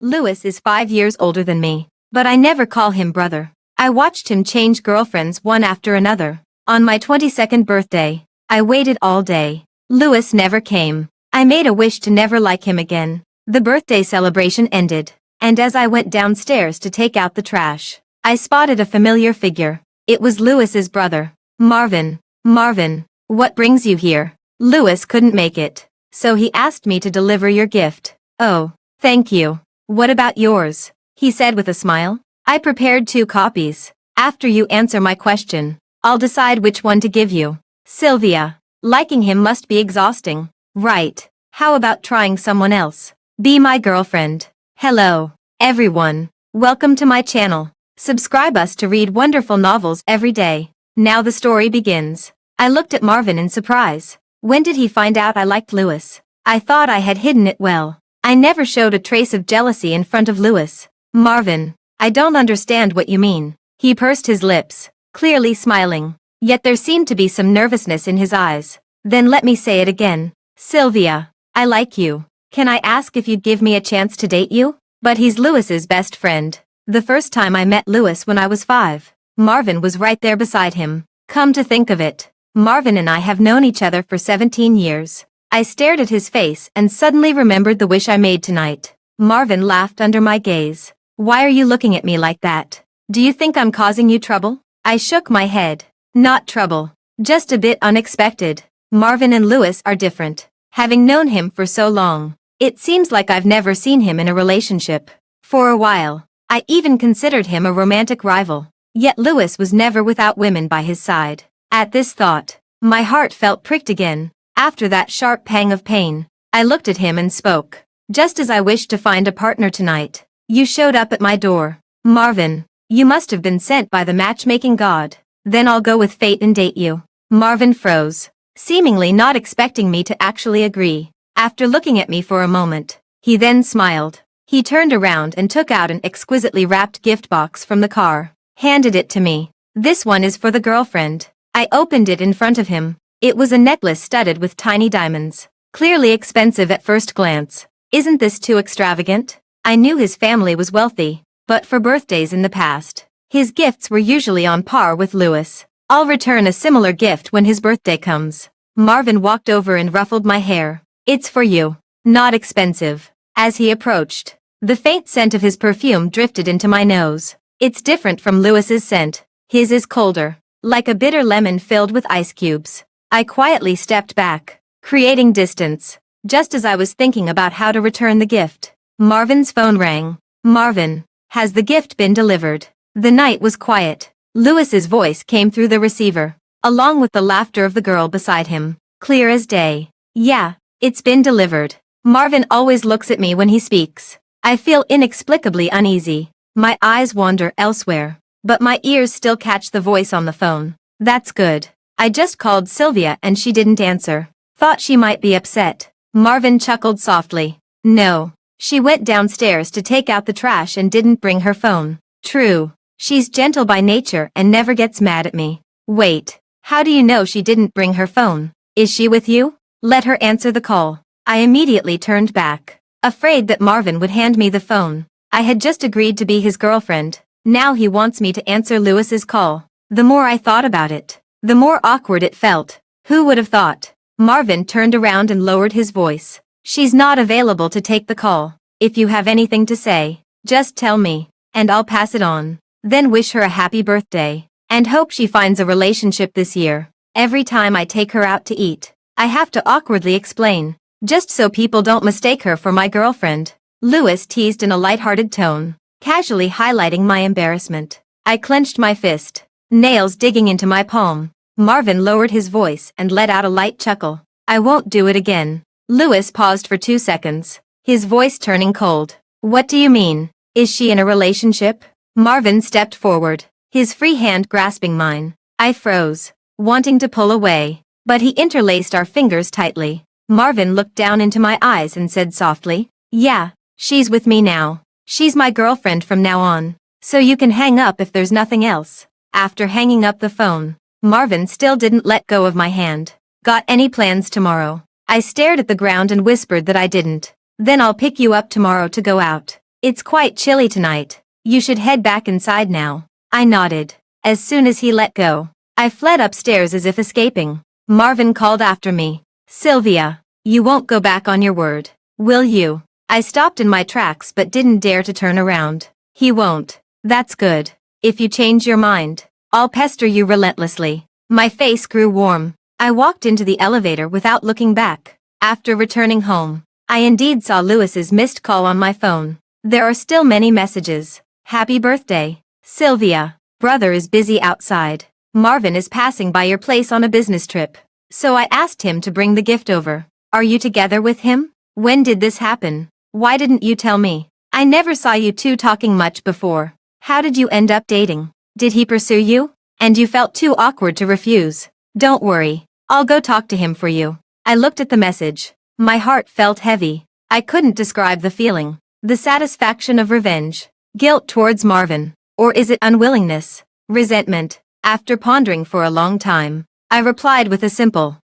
Lewis is 5 years older than me, but I never call him brother. I watched him change girlfriends one after another. On my 22nd birthday, I waited all day. Lewis never came. I made a wish to never like him again. The birthday celebration ended, and as I went downstairs to take out the trash, I spotted a familiar figure. It was Lewis's brother, Marvin. Marvin, what brings you here? Lewis couldn't make it, so he asked me to deliver your gift. Oh, thank you. What about yours? He said with a smile. I prepared 2 copies. After you answer my question, I'll decide which one to give you. Sylvia. Liking him must be exhausting. Right. How about trying someone else? Be my girlfriend. Hello, everyone. Welcome to my channel. Subscribe us to read wonderful novels every day. Now the story begins. I looked at Marvin in surprise. When did he find out I liked Lewis? I thought I had hidden it well. I never showed a trace of jealousy in front of Lewis. Marvin, I don't understand what you mean. He pursed his lips, clearly smiling. Yet there seemed to be some nervousness in his eyes. Then let me say it again. Sylvia, I like you. Can I ask if you'd give me a chance to date you? But he's Lewis's best friend. The first time I met Lewis when I was 5, Marvin was right there beside him. Come to think of it, Marvin and I have known each other for 17 years. I stared at his face and suddenly remembered the wish I made tonight. Marvin laughed under my gaze. Why are you looking at me like that? Do you think I'm causing you trouble? I shook my head. Not trouble. Just a bit unexpected. Marvin and Lewis are different. Having known him for so long, it seems like I've never seen him in a relationship. For a while, I even considered him a romantic rival. Yet Lewis was never without women by his side. At this thought, my heart felt pricked again. After that sharp pang of pain, I looked at him and spoke. Just as I wished to find a partner tonight, you showed up at my door. Marvin, you must have been sent by the matchmaking god. Then I'll go with fate and date you. Marvin froze, seemingly not expecting me to actually agree. After looking at me for a moment, he then smiled. He turned around and took out an exquisitely wrapped gift box from the car, handed it to me. This one is for the girlfriend. I opened it in front of him. It was a necklace studded with tiny diamonds, clearly expensive at first glance. Isn't this too extravagant? I knew his family was wealthy, but for birthdays in the past, his gifts were usually on par with Lewis. I'll return a similar gift when his birthday comes. Marvin walked over and ruffled my hair. It's for you. Not expensive. As he approached, the faint scent of his perfume drifted into my nose. It's different from Lewis's scent. His is colder, like a bitter lemon filled with ice cubes. I quietly stepped back, creating distance. Just as I was thinking about how to return the gift, Marvin's phone rang. Marvin, has the gift been delivered? The night was quiet. Lewis's voice came through the receiver, along with the laughter of the girl beside him, clear as day. Yeah, it's been delivered. Marvin always looks at me when he speaks. I feel inexplicably uneasy. My eyes wander elsewhere, but my ears still catch the voice on the phone. That's good. I just called Sylvia and she didn't answer. Thought she might be upset. Marvin chuckled softly. No, she went downstairs to take out the trash and didn't bring her phone. True. She's gentle by nature and never gets mad at me. Wait, how do you know she didn't bring her phone? Is she with you? Let her answer the call. I immediately turned back, afraid that Marvin would hand me the phone. I had just agreed to be his girlfriend. Now he wants me to answer Lewis's call. The more I thought about it, the more awkward it felt. Who would have thought? Marvin turned around and lowered his voice. She's not available to take the call. If you have anything to say, just tell me, and I'll pass it on. Then wish her a happy birthday, and hope she finds a relationship this year. Every time I take her out to eat, I have to awkwardly explain, just so people don't mistake her for my girlfriend. Lewis teased in a lighthearted tone, casually highlighting my embarrassment. I clenched my fist, nails digging into my palm. Marvin lowered his voice and let out a light chuckle. I won't do it again. Lewis paused for 2 seconds, his voice turning cold. What do you mean? Is she in a relationship? Marvin stepped forward, his free hand grasping mine. I froze, wanting to pull away, but he interlaced our fingers tightly. Marvin looked down into my eyes and said softly, yeah, she's with me now. She's my girlfriend from now on, so you can hang up if there's nothing else. After hanging up the phone, Marvin still didn't let go of my hand. Got any plans tomorrow? I stared at the ground and whispered that I didn't. Then I'll pick you up tomorrow to go out. It's quite chilly tonight. You should head back inside now. I nodded. As soon as he let go, I fled upstairs as if escaping. Marvin called after me. Sylvia, you won't go back on your word, will you? I stopped in my tracks but didn't dare to turn around. He won't. That's good. If you change your mind, I'll pester you relentlessly. My face grew warm. I walked into the elevator without looking back. After returning home, I indeed saw Lewis's missed call on my phone. There are still many messages. Happy birthday, Sylvia. Brother is busy outside. Marvin is passing by your place on a business trip. So I asked him to bring the gift over. Are you together with him? When did this happen? Why didn't you tell me? I never saw you two talking much before. How did you end up dating? Did he pursue you? And you felt too awkward to refuse. Don't worry. I'll go talk to him for you. I looked at the message. My heart felt heavy. I couldn't describe the feeling. The satisfaction of revenge. Guilt towards Marvin. Or is it unwillingness? Resentment? After pondering for a long time, I replied with a simple,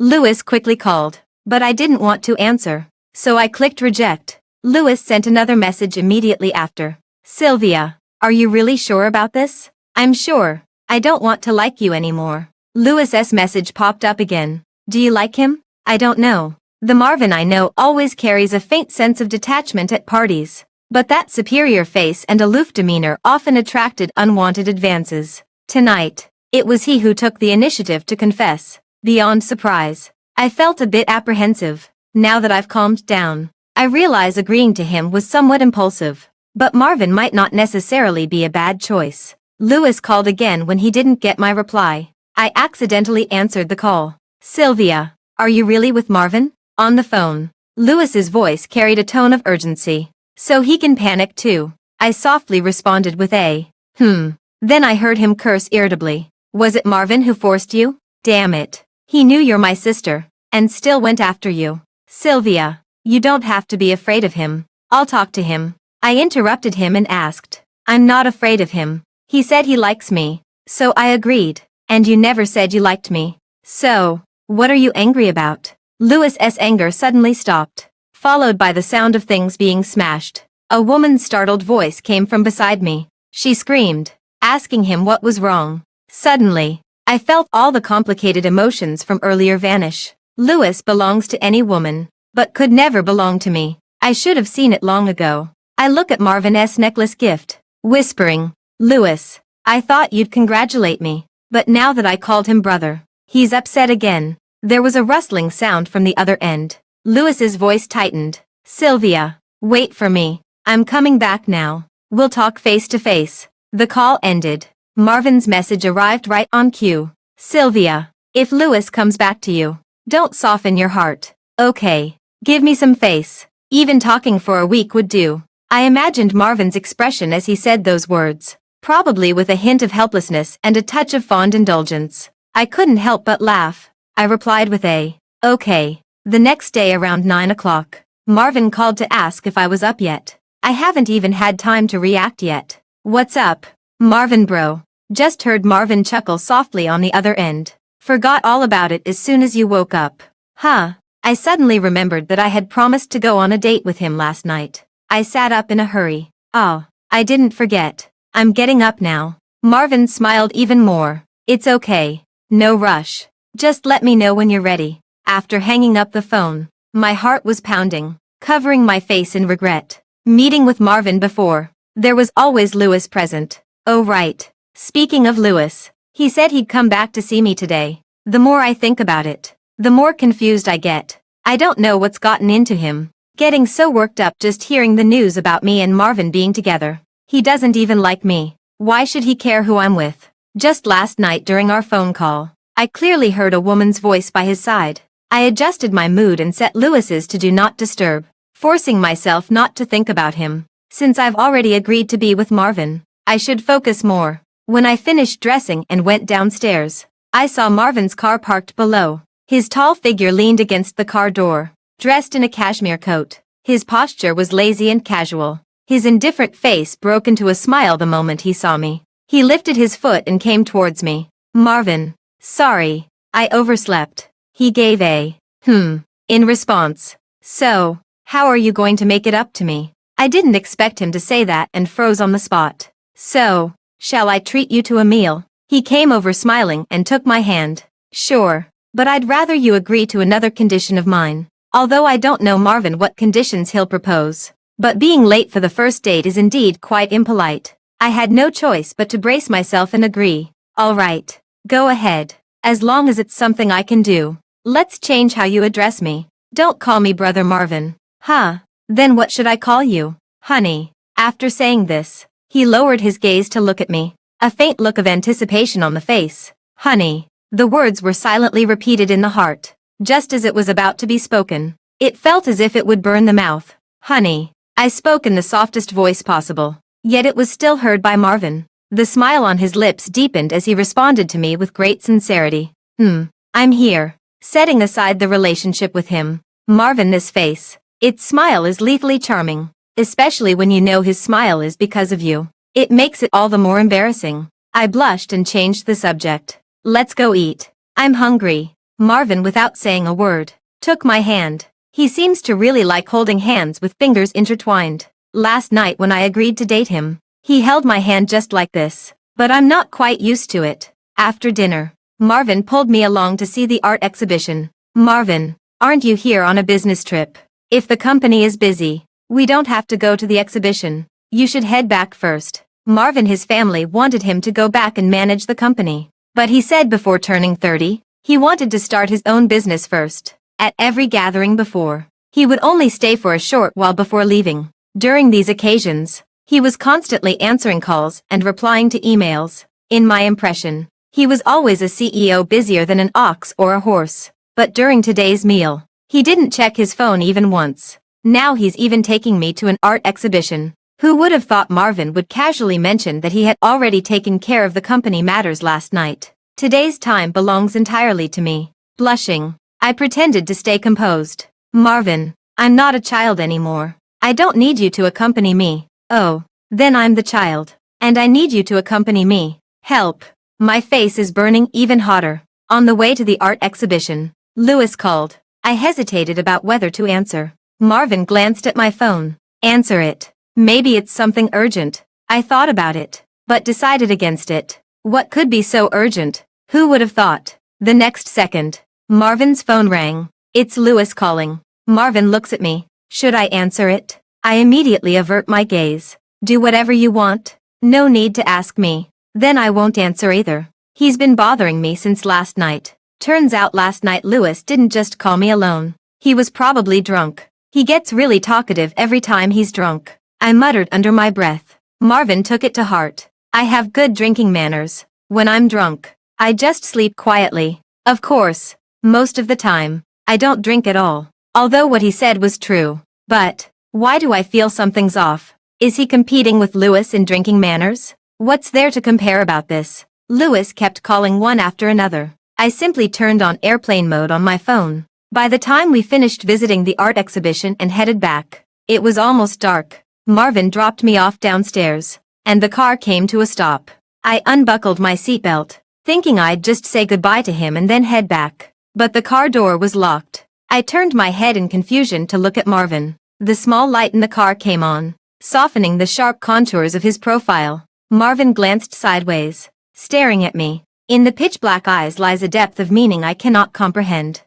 Lewis quickly called, but I didn't want to answer. So I clicked reject. Lewis sent another message immediately after. Sylvia, are you really sure about this? I'm sure. I don't want to like you anymore. Lewis's message popped up again. Do you like him? I don't know. The Marvin I know always carries a faint sense of detachment at parties. But that superior face and aloof demeanor often attracted unwanted advances. Tonight, it was he who took the initiative to confess. Beyond surprise, I felt a bit apprehensive. Now that I've calmed down, I realize agreeing to him was somewhat impulsive. But Marvin might not necessarily be a bad choice. Lewis called again when he didn't get my reply. I accidentally answered the call. Sylvia, are you really with Marvin? On the phone, Lewis's voice carried a tone of urgency. So he can panic too. I softly responded with a, Then I heard him curse irritably. Was it Marvin who forced you? Damn it. He knew you're my sister, and still went after you. Sylvia, you don't have to be afraid of him. I'll talk to him. I interrupted him and asked. I'm not afraid of him. He said he likes me. So I agreed. And you never said you liked me. So, what are you angry about? Lewis's anger suddenly stopped, followed by the sound of things being smashed. A woman's startled voice came from beside me. She screamed, asking him what was wrong. Suddenly, I felt all the complicated emotions from earlier vanish. Lewis belongs to any woman, but could never belong to me. I should have seen it long ago. I look at Marvin's necklace gift, whispering, Lewis, I thought you'd congratulate me. But now that I called him brother, he's upset again. There was a rustling sound from the other end. Lewis's voice tightened. Sylvia, wait for me. I'm coming back now. We'll talk face to face. The call ended. Marvin's message arrived right on cue. Sylvia, if Lewis comes back to you, don't soften your heart. Okay. Give me some face. Even talking for a week would do. I imagined Marvin's expression as he said those words, probably with a hint of helplessness and a touch of fond indulgence. I couldn't help but laugh. I replied with a, okay. The next day around 9 o'clock, Marvin called to ask if I was up yet. I haven't even had time to react yet. What's up? Marvin bro. Just heard Marvin chuckle softly on the other end. Forgot all about it as soon as you woke up. Huh. I suddenly remembered that I had promised to go on a date with him last night. I sat up in a hurry. Oh, I didn't forget. I'm getting up now. Marvin smiled even more. It's okay. No rush. Just let me know when you're ready. After hanging up the phone, my heart was pounding, covering my face in regret. Meeting with Marvin before, there was always Lewis present. Oh right. Speaking of Lewis, he said he'd come back to see me today. The more I think about it, the more confused I get. I don't know what's gotten into him, getting so worked up just hearing the news about me and Marvin being together. He doesn't even like me. Why should he care who I'm with? Just last night during our phone call, I clearly heard a woman's voice by his side. I adjusted my mood and set Lewis's to do not disturb, forcing myself not to think about him. Since I've already agreed to be with Marvin, I should focus more. When I finished dressing and went downstairs, I saw Marvin's car parked below. His tall figure leaned against the car door, dressed in a cashmere coat. His posture was lazy and casual. His indifferent face broke into a smile the moment he saw me. He lifted his foot and came towards me. Marvin, sorry, I overslept. He gave a, in response. So, how are you going to make it up to me? I didn't expect him to say that and froze on the spot. So, shall I treat you to a meal? He came over smiling and took my hand. Sure, but I'd rather you agree to another condition of mine. Although I don't know Marvin what conditions he'll propose. But being late for the first date is indeed quite impolite. I had no choice but to brace myself and agree. All right, go ahead. As long as it's something I can do. Let's change how you address me. Don't call me Brother Marvin. Huh? Then what should I call you? Honey. After saying this, he lowered his gaze to look at me. A faint look of anticipation on the face. Honey. The words were silently repeated in the heart. Just as it was about to be spoken. It felt as if it would burn the mouth. Honey. I spoke in the softest voice possible. Yet it was still heard by Marvin. The smile on his lips deepened as he responded to me with great sincerity. I'm here. Setting aside the relationship with him. Marvin, this face. Its smile is lethally charming. Especially when you know his smile is because of you. It makes it all the more embarrassing. I blushed and changed the subject. Let's go eat. I'm hungry. Marvin, without saying a word, took my hand. He seems to really like holding hands with fingers intertwined. Last night when I agreed to date him, he held my hand just like this. But I'm not quite used to it. After dinner, Marvin pulled me along to see the art exhibition. Marvin, aren't you here on a business trip? If the company is busy, we don't have to go to the exhibition. You should head back first. Marvin, his family wanted him to go back and manage the company. But he said before turning 30, he wanted to start his own business first. At every gathering before, he would only stay for a short while before leaving. During these occasions, he was constantly answering calls and replying to emails. In my impression, he was always a CEO busier than an ox or a horse. But during today's meal, he didn't check his phone even once. Now he's even taking me to an art exhibition. Who would have thought Marvin would casually mention that he had already taken care of the company matters last night? Today's time belongs entirely to me. Blushing, I pretended to stay composed. Marvin, I'm not a child anymore. I don't need you to accompany me. Oh, then I'm the child. And I need you to accompany me. Help. My face is burning even hotter. On the way to the art exhibition, Louis called. I hesitated about whether to answer. Marvin glanced at my phone. Answer it. Maybe it's something urgent. I thought about it, but decided against it. What could be so urgent? Who would have thought? The next second, Marvin's phone rang. It's Louis calling. Marvin looks at me. Should I answer it? I immediately avert my gaze. Do whatever you want. No need to ask me. Then I won't answer either. He's been bothering me since last night. Turns out last night Louis didn't just call me alone. He was probably drunk. He gets really talkative every time he's drunk. I muttered under my breath. Marvin took it to heart. I have good drinking manners. When I'm drunk, I just sleep quietly. Of course, most of the time, I don't drink at all. Although what he said was true. But, why do I feel something's off? Is he competing with Louis in drinking manners? What's there to compare about this? Louis kept calling one after another. I simply turned on airplane mode on my phone. By the time we finished visiting the art exhibition and headed back, it was almost dark. Marvin dropped me off downstairs, and the car came to a stop. I unbuckled my seatbelt, thinking I'd just say goodbye to him and then head back. But the car door was locked. I turned my head in confusion to look at Marvin. The small light in the car came on, softening the sharp contours of his profile. Marvin glanced sideways, staring at me. In the pitch-black eyes lies a depth of meaning I cannot comprehend.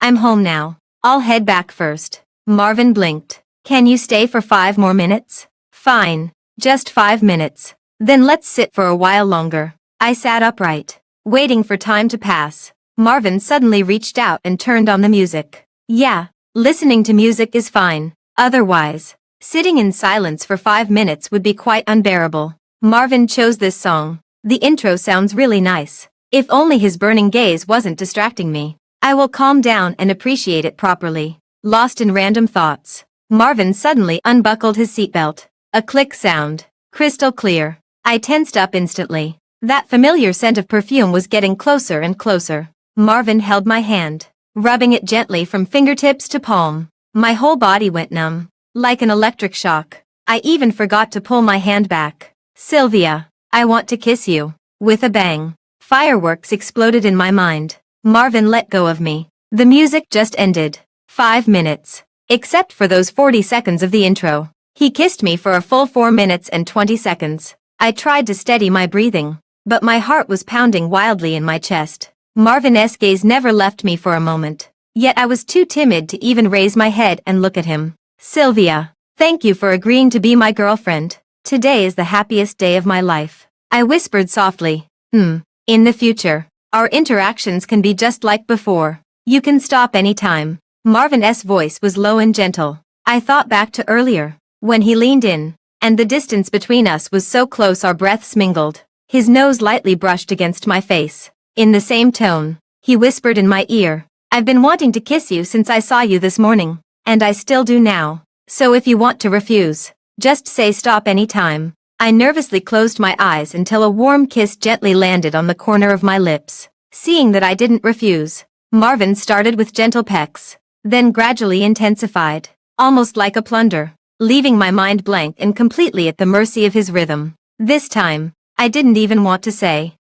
I'm home now. I'll head back first. Marvin blinked. Can you stay for 5 more minutes? Fine. Just 5 minutes. Then let's sit for a while longer. I sat upright, waiting for time to pass. Marvin suddenly reached out and turned on the music. Yeah, listening to music is fine. Otherwise, sitting in silence for 5 minutes would be quite unbearable. Marvin chose this song. The intro sounds really nice. If only his burning gaze wasn't distracting me. I will calm down and appreciate it properly. Lost in random thoughts, Marvin suddenly unbuckled his seatbelt. A click sound. Crystal clear. I tensed up instantly. That familiar scent of perfume was getting closer and closer. Marvin held my hand, rubbing it gently from fingertips to palm. My whole body went numb, like an electric shock. I even forgot to pull my hand back. Sylvia, I want to kiss you. With a bang, fireworks exploded in my mind. Marvin let go of me. The music just ended. 5 minutes. Except for those 40 seconds of the intro. He kissed me for a full 4 minutes and 20 seconds. I tried to steady my breathing, but my heart was pounding wildly in my chest. Marvin's gaze never left me for a moment, yet I was too timid to even raise my head and look at him. Sylvia, thank you for agreeing to be my girlfriend. Today is the happiest day of my life. I whispered softly. In the future, our interactions can be just like before. You can stop anytime. Marvin's voice was low and gentle. I thought back to earlier, when he leaned in, and the distance between us was so close our breaths mingled. His nose lightly brushed against my face. In the same tone, he whispered in my ear, I've been wanting to kiss you since I saw you this morning, and I still do now. So if you want to refuse, just say stop anytime. I nervously closed my eyes until a warm kiss gently landed on the corner of my lips. Seeing that I didn't refuse, Marvin started with gentle pecks, then gradually intensified, almost like a plunder, leaving my mind blank and completely at the mercy of his rhythm. This time, I didn't even want to say,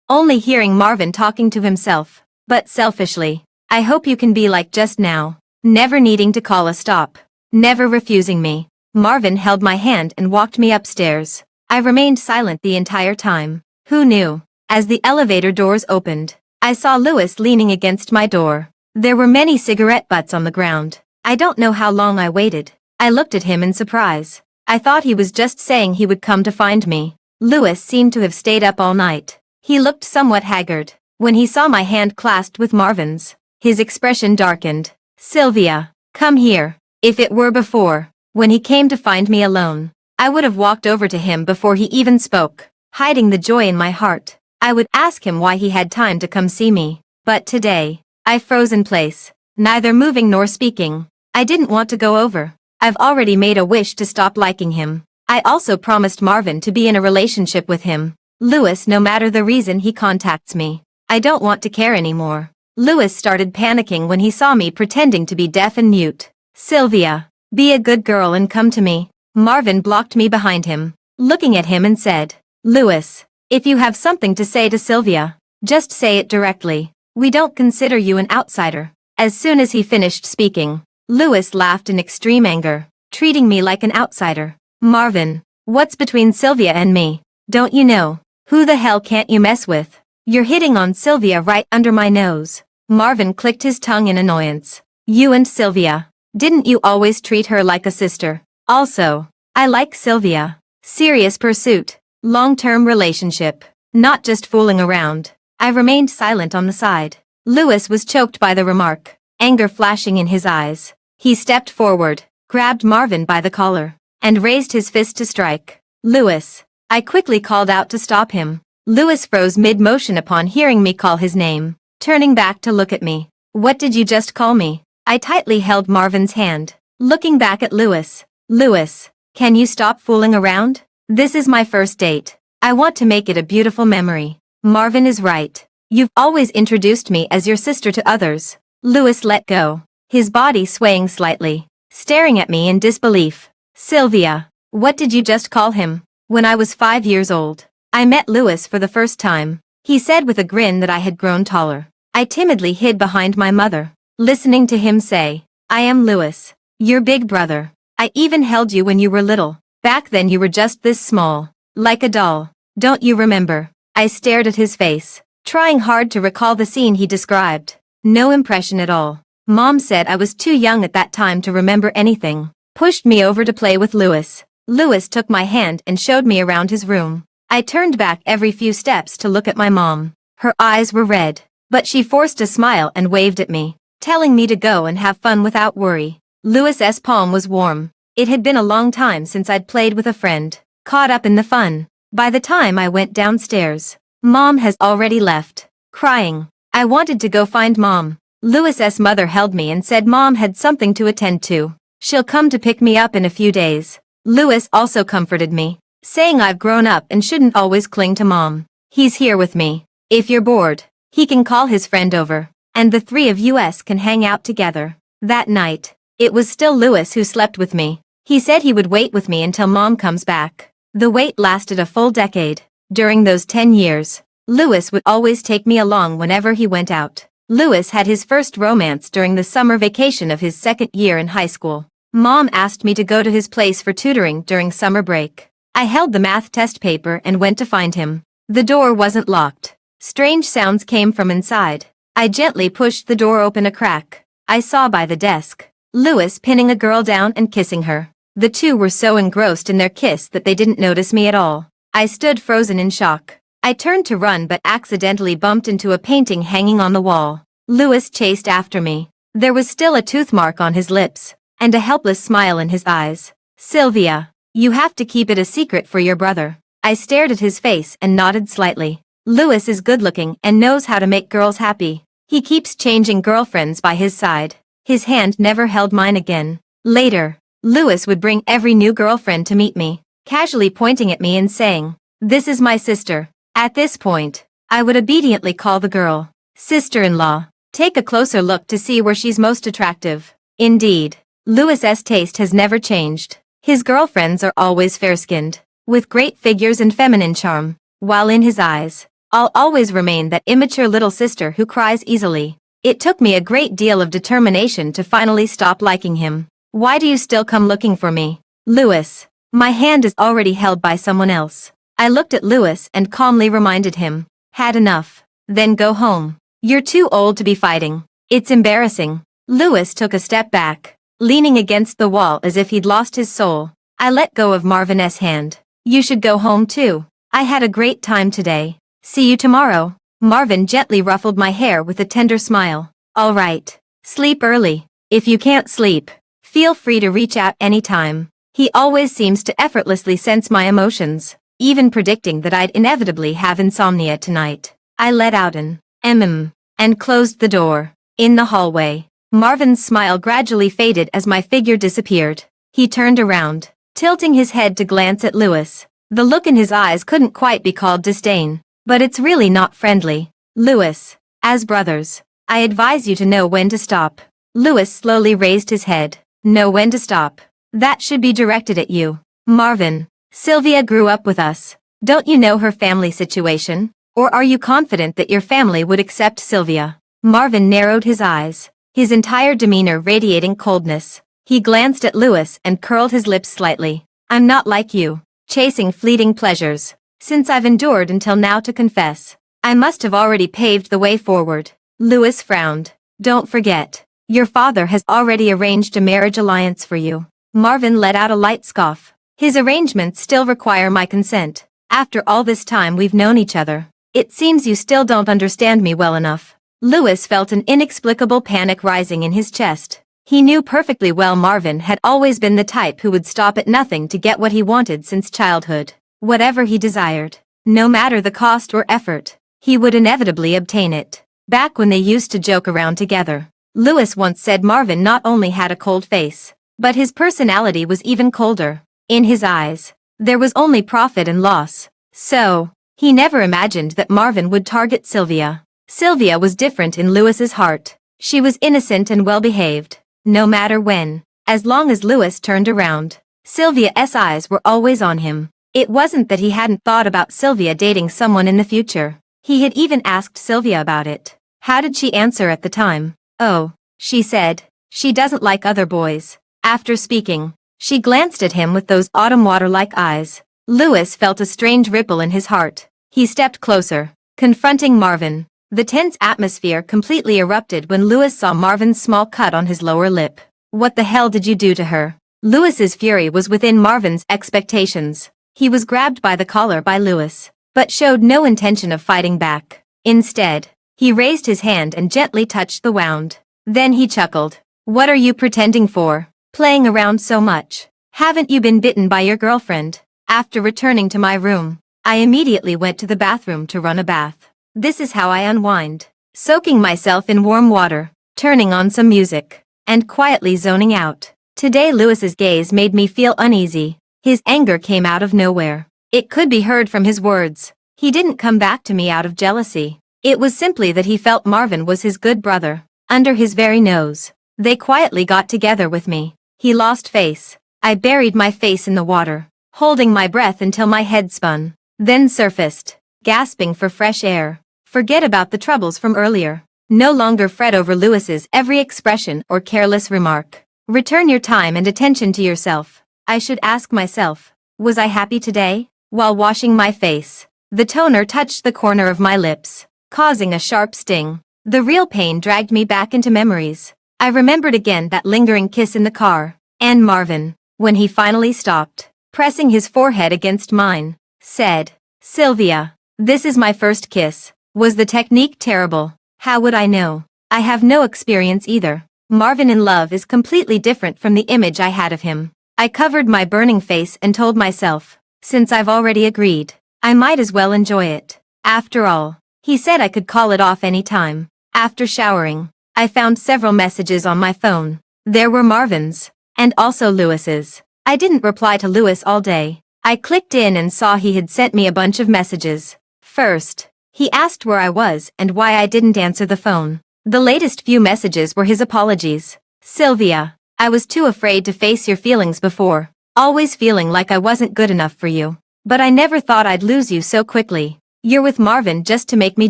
only hearing Marvin talking to himself, but selfishly, I hope you can be like just now, never needing to call a stop, never refusing me. Marvin held my hand and walked me upstairs. I remained silent the entire time. Who knew? As the elevator doors opened, I saw Louis leaning against my door. There were many cigarette butts on the ground. I don't know how long I waited. I looked at him in surprise. I thought he was just saying he would come to find me. Louis seemed to have stayed up all night. He looked somewhat haggard. When he saw my hand clasped with Marvin's, his expression darkened. Sylvia, come here. If it were before, when he came to find me alone, I would have walked over to him before he even spoke, hiding the joy in my heart. I would ask him why he had time to come see me. But today, I froze in place, neither moving nor speaking. I didn't want to go over. I've already made a wish to stop liking him. I also promised Marvin to be in a relationship with him. Louis, no matter the reason he contacts me, I don't want to care anymore. Louis started panicking when he saw me pretending to be deaf and mute. Sylvia, be a good girl and come to me. Marvin blocked me behind him, looking at him and said, Louis, if you have something to say to Sylvia, just say it directly. We don't consider you an outsider. As soon as he finished speaking, Louis laughed in extreme anger, treating me like an outsider. Marvin, what's between Sylvia and me? Don't you know? Who the hell can't you mess with? You're hitting on Sylvia right under my nose. Marvin clicked his tongue in annoyance. You and Sylvia. Didn't you always treat her like a sister? Also, I like Sylvia. Serious pursuit. Long-term relationship. Not just fooling around. I remained silent on the side. Louis was choked by the remark, anger flashing in his eyes. He stepped forward, grabbed Marvin by the collar, and raised his fist to strike. Louis. I quickly called out to stop him. Louis froze mid-motion upon hearing me call his name, turning back to look at me. What did you just call me? I tightly held Marvin's hand, looking back at Louis. Louis, can you stop fooling around? This is my first date. I want to make it a beautiful memory. Marvin is right. You've always introduced me as your sister to others. Louis let go, his body swaying slightly, staring at me in disbelief. Sylvia, what did you just call him? When I was 5 years old, I met Louis for the first time. He said with a grin that I had grown taller. I timidly hid behind my mother, listening to him say, I am Louis, your big brother. I even held you when you were little. Back then you were just this small, like a doll. Don't you remember? I stared at his face, trying hard to recall the scene he described. No impression at all. Mom said I was too young at that time to remember anything. Pushed me over to play with Louis. Louis took my hand and showed me around his room. I turned back every few steps to look at my mom. Her eyes were red, but she forced a smile and waved at me, telling me to go and have fun without worry. Louis's palm was warm. It had been a long time since I'd played with a friend, caught up in the fun. By the time I went downstairs, Mom has already left, crying. I wanted to go find Mom. Louis's mother held me and said Mom had something to attend to. She'll come to pick me up in a few days. Louis also comforted me, saying I've grown up and shouldn't always cling to Mom. He's here with me. If you're bored, he can call his friend over, and the three of us can hang out together. That night, it was still Louis who slept with me. He said he would wait with me until Mom comes back. The wait lasted a full decade. During those 10 years, Louis would always take me along whenever he went out. Louis had his first romance during the summer vacation of his second year in high school. Mom asked me to go to his place for tutoring during summer break. I held the math test paper and went to find him. The door wasn't locked. Strange sounds came from inside. I gently pushed the door open a crack. I saw by the desk Lewis pinning a girl down and kissing her. The two were so engrossed in their kiss that they didn't notice me at all. I stood frozen in shock. I turned to run but accidentally bumped into a painting hanging on the wall. Lewis chased after me. There was still a tooth mark on his lips, and a helpless smile in his eyes. Sylvia, you have to keep it a secret for your brother. I stared at his face and nodded slightly. Lewis is good-looking and knows how to make girls happy. He keeps changing girlfriends by his side. His hand never held mine again. Later, Lewis would bring every new girlfriend to meet me, casually pointing at me and saying, "This is my sister." At this point, I would obediently call the girl sister-in-law. Take a closer look to see where she's most attractive. Indeed, Lewis's taste has never changed. His girlfriends are always fair-skinned, with great figures and feminine charm, while in his eyes, I'll always remain that immature little sister who cries easily. It took me a great deal of determination to finally stop liking him. Why do you still come looking for me? Lewis, my hand is already held by someone else. I looked at Lewis and calmly reminded him, had enough. Then go home. You're too old to be fighting. It's embarrassing. Lewis took a step back, leaning against the wall as if he'd lost his soul. I let go of Marvin's hand. You should go home too. I had a great time today. See you tomorrow. Marvin gently ruffled my hair with a tender smile. All right. Sleep early. If you can't sleep, feel free to reach out anytime. He always seems to effortlessly sense my emotions, even predicting that I'd inevitably have insomnia tonight. I let out an and closed the door. In the hallway, Marvin's smile gradually faded as my figure disappeared. He turned around, tilting his head to glance at Lewis. The look in his eyes couldn't quite be called disdain, but it's really not friendly. Lewis, as brothers, I advise you to know when to stop. Lewis slowly raised his head. Know when to stop. That should be directed at you. Marvin, Sylvia grew up with us. Don't you know her family situation? Or are you confident that your family would accept Sylvia? Marvin narrowed his eyes, his entire demeanor radiating coldness. He glanced at Lewis and curled his lips slightly. I'm not like you, chasing fleeting pleasures. Since I've endured until now to confess, I must have already paved the way forward. Lewis frowned. Don't forget, your father has already arranged a marriage alliance for you. Marvin let out a light scoff. His arrangements still require my consent. After all this time we've known each other. It seems you still don't understand me well enough. Lewis felt an inexplicable panic rising in his chest. He knew perfectly well Marvin had always been the type who would stop at nothing to get what he wanted since childhood. Whatever he desired, no matter the cost or effort, he would inevitably obtain it. Back when they used to joke around together, Lewis once said Marvin not only had a cold face, but his personality was even colder. In his eyes, there was only profit and loss. So, he never imagined that Marvin would target Sylvia. Sylvia was different in Lewis's heart. She was innocent and well-behaved, no matter when. As long as Lewis turned around, Sylvia's eyes were always on him. It wasn't that he hadn't thought about Sylvia dating someone in the future. He had even asked Sylvia about it. How did she answer at the time? Oh, she said, she doesn't like other boys. After speaking, she glanced at him with those autumn water-like eyes. Lewis felt a strange ripple in his heart. He stepped closer, confronting Marvin. The tense atmosphere completely erupted when Lewis saw Marvin's small cut on his lower lip. What the hell did you do to her? Lewis's fury was within Marvin's expectations. He was grabbed by the collar by Lewis, but showed no intention of fighting back. Instead, he raised his hand and gently touched the wound. Then he chuckled. What are you pretending for? Playing around so much? Haven't you been bitten by your girlfriend? After returning to my room, I immediately went to the bathroom to run a bath. This is how I unwind. Soaking myself in warm water, turning on some music, and quietly zoning out. Today Lewis's gaze made me feel uneasy. His anger came out of nowhere. It could be heard from his words. He didn't come back to me out of jealousy. It was simply that he felt Marvin was his good brother. Under his very nose. They quietly got together with me. He lost face. I buried my face in the water, holding my breath until my head spun. Then surfaced, gasping for fresh air. Forget about the troubles from earlier. No longer fret over Lewis's every expression or careless remark. Return your time and attention to yourself. I should ask myself, was I happy today? While washing my face, the toner touched the corner of my lips, causing a sharp sting. The real pain dragged me back into memories. I remembered again that lingering kiss in the car, and Marvin, when he finally stopped, pressing his forehead against mine, said, "Sylvia, this is my first kiss." Was the technique terrible? How would I know? I have no experience either. Marvin in love is completely different from the image I had of him. I covered my burning face and told myself, since I've already agreed, I might as well enjoy it. After all, he said I could call it off any time. After showering, I found several messages on my phone. There were Marvin's, and also Lewis's. I didn't reply to Lewis all day. I clicked in and saw he had sent me a bunch of messages. First, he asked where I was and why I didn't answer the phone. The latest few messages were his apologies. "Sylvia, I was too afraid to face your feelings before, always feeling like I wasn't good enough for you. But I never thought I'd lose you so quickly. You're with Marvin just to make me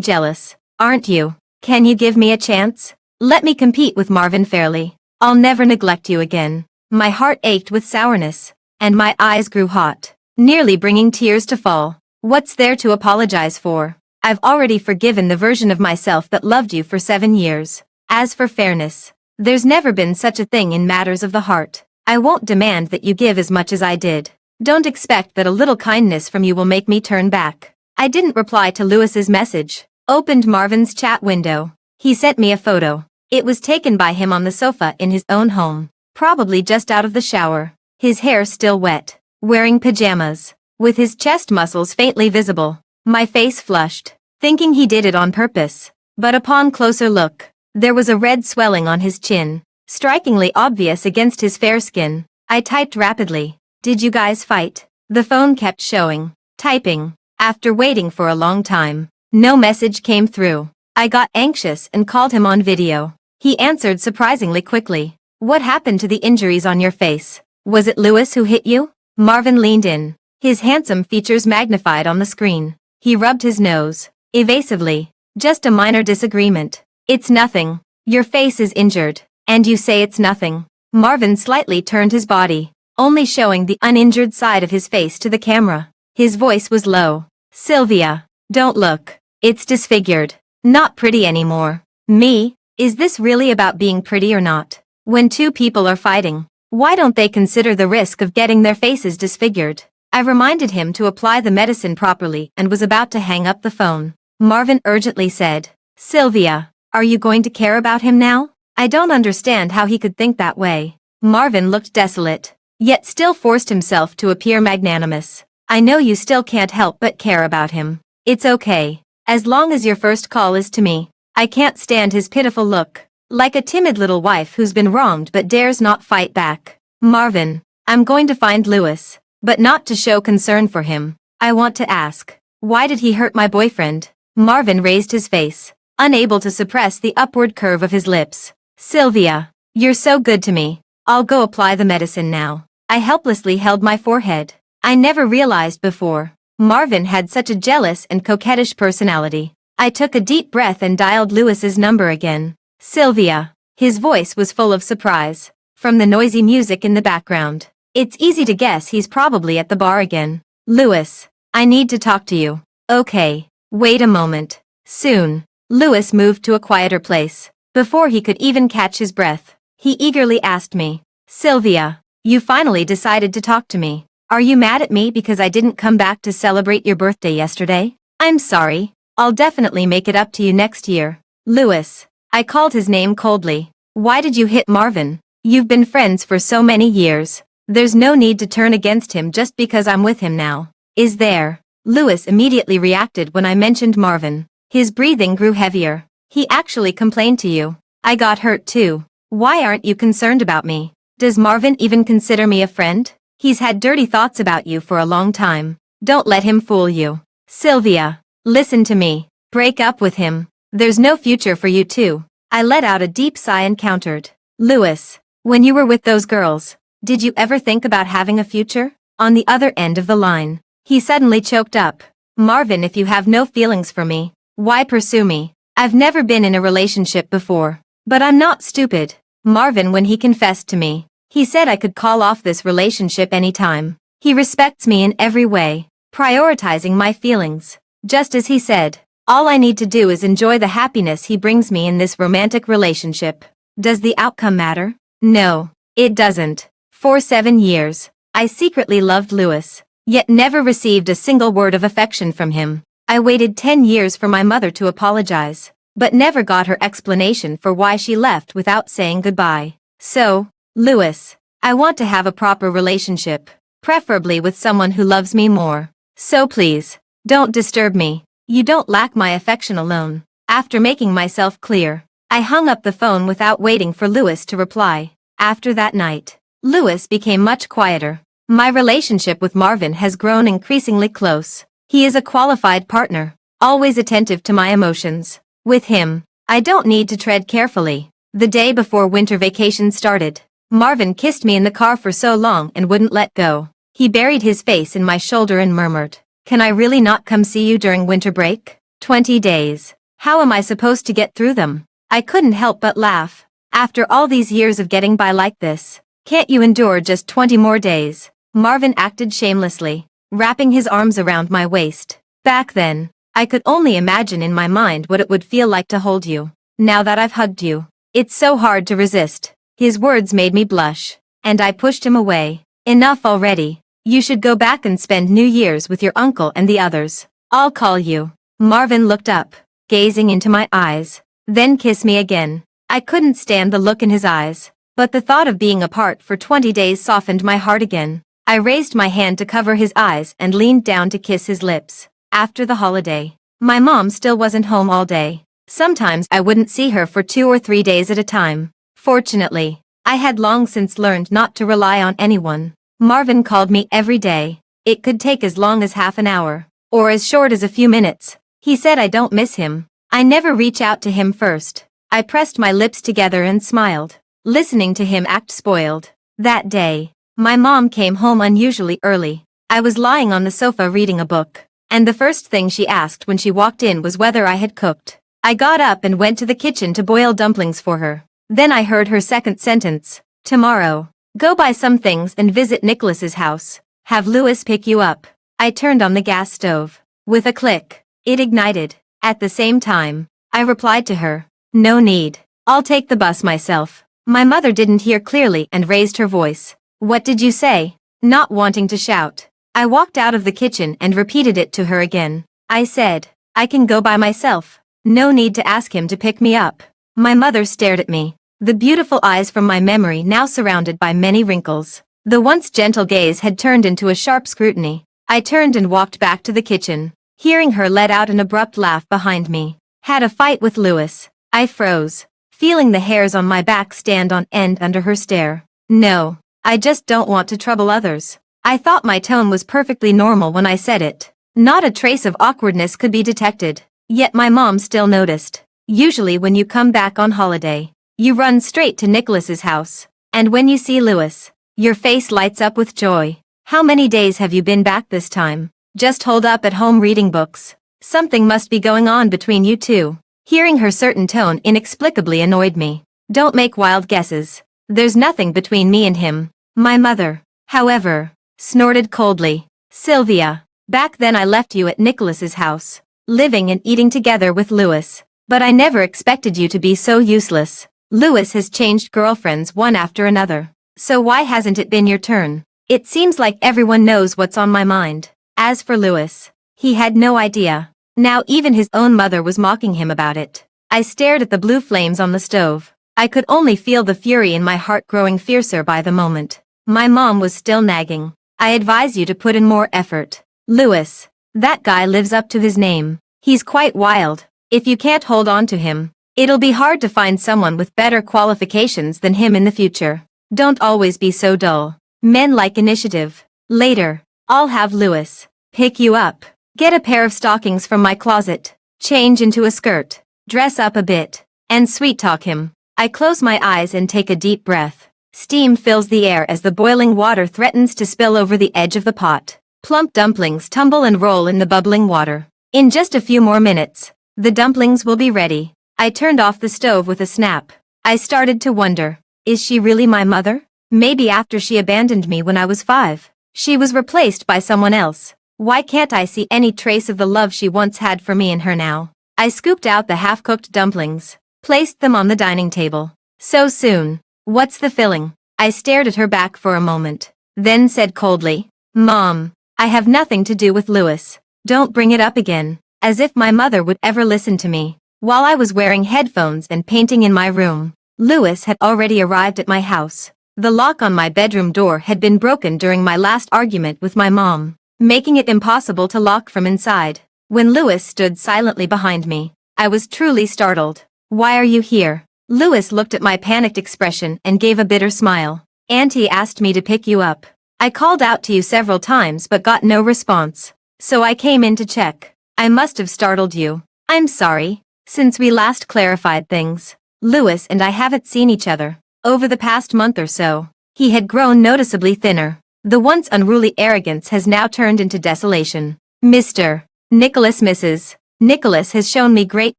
jealous, aren't you? Can you give me a chance? Let me compete with Marvin fairly. I'll never neglect you again." My heart ached with sourness, and my eyes grew hot, nearly bringing tears to fall. What's there to apologize for? I've already forgiven the version of myself that loved you for 7 years. As for fairness, there's never been such a thing in matters of the heart. I won't demand that you give as much as I did. Don't expect that a little kindness from you will make me turn back. I didn't reply to Lewis's message. Opened Marvin's chat window. He sent me a photo. It was taken by him on the sofa in his own home, probably just out of the shower. His hair still wet, wearing pajamas, with his chest muscles faintly visible. My face flushed, thinking he did it on purpose. But upon closer look, there was a red swelling on his chin, strikingly obvious against his fair skin. I typed rapidly. "Did you guys fight?" The phone kept showing. Typing. After waiting for a long time, no message came through. I got anxious and called him on video. He answered surprisingly quickly. "What happened to the injuries on your face? Was it Lewis who hit you?" Marvin leaned in, his handsome features magnified on the screen. He rubbed his nose, evasively. "Just a minor disagreement. It's nothing. Your face is injured, and you say it's nothing." Marvin slightly turned his body, only showing the uninjured side of his face to the camera. His voice was low. "Sylvia, don't look. It's disfigured. Not pretty anymore." Me? Is this really about being pretty or not? When two people are fighting, why don't they consider the risk of getting their faces disfigured? I reminded him to apply the medicine properly and was about to hang up the phone. Marvin urgently said, "Sylvia, are you going to care about him now?" I don't understand how he could think that way. Marvin looked desolate, yet still forced himself to appear magnanimous. "I know you still can't help but care about him. It's okay, as long as your first call is to me." I can't stand his pitiful look, like a timid little wife who's been wronged but dares not fight back. "Marvin, I'm going to find Lewis, but not to show concern for him. I want to ask, why did he hurt my boyfriend?" Marvin raised his face, unable to suppress the upward curve of his lips. "Sylvia, you're so good to me. I'll go apply the medicine now." I helplessly held my forehead. I never realized before, Marvin had such a jealous and coquettish personality. I took a deep breath and dialed Lewis's number again. "Sylvia." His voice was full of surprise, from the noisy music in the background. It's easy to guess he's probably at the bar again. "Lewis, I need to talk to you." "Okay, wait a moment." Soon, Lewis moved to a quieter place. Before he could even catch his breath, he eagerly asked me, "Sylvia, you finally decided to talk to me. Are you mad at me because I didn't come back to celebrate your birthday yesterday?" "I'm sorry. I'll definitely make it up to you next year." "Lewis." I called his name coldly. "Why did you hit Marvin? You've been friends for so many years. There's no need to turn against him just because I'm with him now, is there?" Lewis immediately reacted when I mentioned Marvin. His breathing grew heavier. "He actually complained to you. I got hurt too. Why aren't you concerned about me? Does Marvin even consider me a friend? He's had dirty thoughts about you for a long time. Don't let him fool you." "Sylvia, listen to me. Break up with him. There's no future for you two." I let out a deep sigh and countered. "Lewis, when you were with those girls, did you ever think about having a future?" On the other end of the line, he suddenly choked up. "Marvin, if you have no feelings for me, why pursue me? I've never been in a relationship before, but I'm not stupid." Marvin, when he confessed to me, He said I could call off this relationship anytime. He respects me in every way, prioritizing my feelings. Just as he said, all I need to do is enjoy the happiness he brings me in this romantic relationship. Does the outcome matter? No, it doesn't. For 7 years, I secretly loved Louis, yet never received a single word of affection from him. I waited 10 years for my mother to apologize, but never got her explanation for why she left without saying goodbye. So, Louis, I want to have a proper relationship, preferably with someone who loves me more. So please, don't disturb me. You don't lack my affection alone. After making myself clear, I hung up the phone without waiting for Louis to reply. After that night, Louis became much quieter. My relationship with Marvin has grown increasingly close. He is a qualified partner, always attentive to my emotions. With him, I don't need to tread carefully. The day before winter vacation started, Marvin kissed me in the car for so long and wouldn't let go. He buried his face in my shoulder and murmured, "Can I really not come see you during winter break? 20 days. How am I supposed to get through them?" I couldn't help but laugh. After all these years of getting by like this, can't you endure just 20 more days? Marvin acted shamelessly, wrapping his arms around my waist. Back then, I could only imagine in my mind what it would feel like to hold you. Now that I've hugged you, it's so hard to resist. His words made me blush, and I pushed him away. Enough already. You should go back and spend New Year's with your uncle and the others. I'll call you. Marvin looked up, gazing into my eyes, then kissed me again. I couldn't stand the look in his eyes, but the thought of being apart for 20 days softened my heart again. I raised my hand to cover his eyes and leaned down to kiss his lips. After the holiday, my mom still wasn't home all day. Sometimes I wouldn't see her for 2 or 3 days at a time. Fortunately, I had long since learned not to rely on anyone. Marvin called me every day. It could take as long as half an hour, or as short as a few minutes. He said I don't miss him. I never reach out to him first. I pressed my lips together and smiled, listening to him act spoiled. That day, my mom came home unusually early. I was lying on the sofa reading a book, and the first thing she asked when she walked in was whether I had cooked. I got up and went to the kitchen to boil dumplings for her. Then I heard her second sentence. "Tomorrow, go buy some things and visit Nicholas's house. Have Louis pick you up." I turned on the gas stove. With a click, it ignited. At the same time, I replied to her, "No need. I'll take the bus myself." My mother didn't hear clearly and raised her voice. "What did you say?" Not wanting to shout, I walked out of the kitchen and repeated it to her again. I said, "I can go by myself. No need to ask him to pick me up." My mother stared at me, the beautiful eyes from my memory now surrounded by many wrinkles. The once gentle gaze had turned into a sharp scrutiny. I turned and walked back to the kitchen, hearing her let out an abrupt laugh behind me. Had a fight with Louis. I froze, feeling the hairs on my back stand on end under her stare. No, I just don't want to trouble others. I thought my tone was perfectly normal when I said it. Not a trace of awkwardness could be detected. Yet my mom still noticed. Usually when you come back on holiday, you run straight to Nicholas's house. And when you see Louis, your face lights up with joy. "How many days have you been back this time?" "Just holed up at home reading books." Something must be going on between you two. Hearing her certain tone inexplicably annoyed me. Don't make wild guesses. There's nothing between me and him. My mother, however, snorted coldly. "Sylvia, back then I left you at Nicholas's house, living and eating together with Louis. But I never expected you to be so useless. Louis has changed girlfriends one after another. So why hasn't it been your turn? It seems like everyone knows what's on my mind." As for Louis, he had no idea. Now even his own mother was mocking him about it. I stared at the blue flames on the stove. I could only feel the fury in my heart growing fiercer by the moment. My mom was still nagging. "I advise you to put in more effort. Louis, that guy lives up to his name. He's quite wild. If you can't hold on to him, it'll be hard to find someone with better qualifications than him in the future. Don't always be so dull. Men like initiative. Later, I'll have Louis pick you up. Get a pair of stockings from my closet. Change into a skirt. Dress up a bit. And sweet-talk him." I close my eyes and take a deep breath. Steam fills the air as the boiling water threatens to spill over the edge of the pot. Plump dumplings tumble and roll in the bubbling water. In just a few more minutes, the dumplings will be ready. I turned off the stove with a snap. I started to wonder, is she really my mother? Maybe after she abandoned me when I was 5. She was replaced by someone else. Why can't I see any trace of the love she once had for me in her now? I scooped out the half-cooked dumplings, placed them on the dining table. So soon. What's the filling? I stared at her back for a moment, then said coldly, Mom, I have nothing to do with Louis. Don't bring it up again. As if my mother would ever listen to me. While I was wearing headphones and painting in my room, Louis had already arrived at my house. The lock on my bedroom door had been broken during my last argument with my mom, making it impossible to lock from inside. When Louis stood silently behind me, I was truly startled. Why are you here? Louis looked at my panicked expression and gave a bitter smile. Auntie asked me to pick you up. I called out to you several times but got no response. So I came in to check. I must have startled you. I'm sorry. Since we last clarified things, Louis and I haven't seen each other. Over the past month or so, he had grown noticeably thinner. The once unruly arrogance has now turned into desolation. Mr. Mrs. Nicholas has shown me great